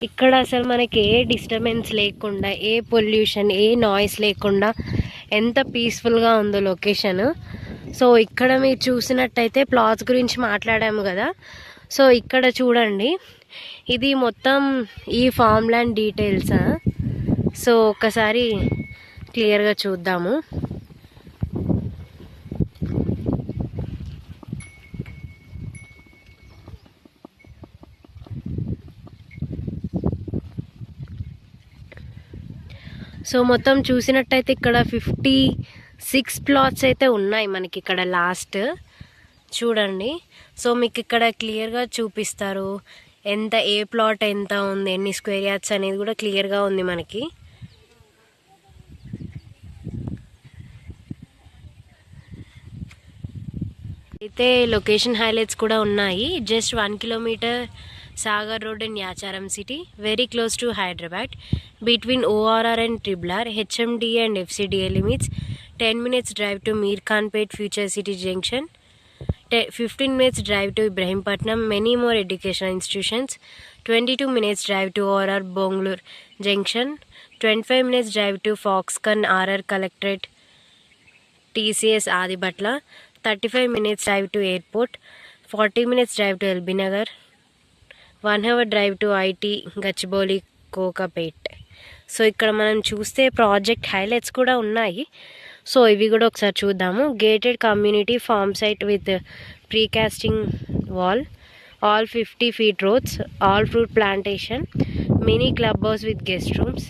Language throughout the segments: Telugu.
ఇక్కడ అసలు మనకి ఏ డిస్టర్బెన్స్ లేకుండా, ఏ పొల్యూషన్, ఏ నాయిస్ లేకుండా ఎంత పీస్ఫుల్గా ఉందో లొకేషన్. సో ఇక్కడ మీరు చూసినట్టయితే ప్లాట్స్ గురించి మాట్లాడాము కదా. సో ఇక్కడ చూడండి, ఇది మొత్తం ఈ ఫామ్ ల్యాండ్ డీటెయిల్స్. సో ఒక్కసారి క్లియర్గా చూద్దాము. సో మొత్తం చూసినట్టయితే ఇక్కడ 56 ప్లాట్స్ అయితే ఉన్నాయి మనకి ఇక్కడ లాస్ట్ చూడండి. సో మీకు ఇక్కడ క్లియర్గా చూపిస్తారు ఎంత, ఏ ప్లాట్ ఎంత ఉంది, ఎన్ని స్క్వేర్ యార్డ్స్ అనేది కూడా క్లియర్గా ఉంది మనకి. అయితే లొకేషన్ హైలైట్స్ కూడా ఉన్నాయి. Just 1 kilometre Sagar Road in Yacharam City, very close to Hyderabad, between ORR and RRR, HMDA and FCDA limits. 10 minutes drive to Mir Khanpet Future City Junction, 15 minutes drive to Ibrahimpatnam, many more educational institutions. 22 minutes drive to ORR Bangalore Junction, 25 minutes drive to Foxconn RR Collectorate TCS Adipatla, 35 minutes drive to airport, 40 minutes drive to LB Nagar, 1 hour drive to IT Gachibowli Kokapet. So ఇక్కడ మనం చూస్తే ప్రాజెక్ట్ హైలైట్స్ కూడా ఉన్నాయి. సో ఇవి కూడా ఒకసారి చూద్దాము. Gated community farm site with precasting wall, all 50 feet roads, all fruit plantation, mini clubhouse with guest rooms,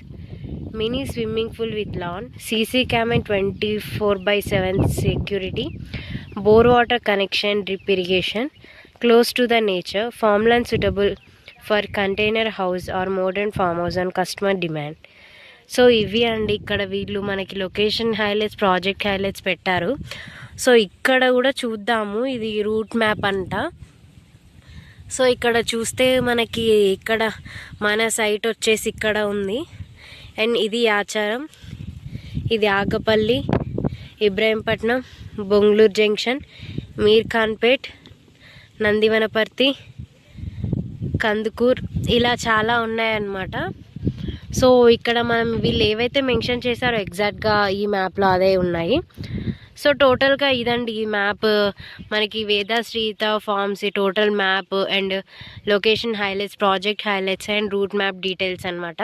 mini swimming pool with lawn, CC cam and 24/7 security, bore water connection, drip irrigation, close to the nature, farmland suitable for container house or modern farmhouse on customer demand. So ఇవి అండి ఇక్కడ వీళ్ళు మనకి లొకేషన్ హైలైట్స్, ప్రాజెక్ట్ హైలైట్స్ పెట్టారు. సో ఇక్కడ కూడా చూద్దాము, ఇది రూట్ మ్యాప్ అంట. సో ఇక్కడ చూస్తే మనకి ఇక్కడ మన సైట్ వచ్చేసి ఇక్కడ ఉంది. అండ్ ఇది యాచారం, ఇది ఆగపల్లి, ఇబ్రాహీంపట్నం, బొంగళూరు జంక్షన్, మీర్ ఖాన్పేట్, నందివనపర్తి, కందుకూర్, ఇలా చాలా ఉన్నాయన్నమాట. సో ఇక్కడ మనం వీళ్ళు ఏవైతే మెన్షన్ చేశారో ఎగ్జాక్ట్గా ఈ మ్యాప్లో అదే ఉన్నాయి. సో టోటల్గా ఇదండి ఈ మ్యాప్ మనకి Vedashrita farms total map and location highlights, project highlights and route map details అనమాట.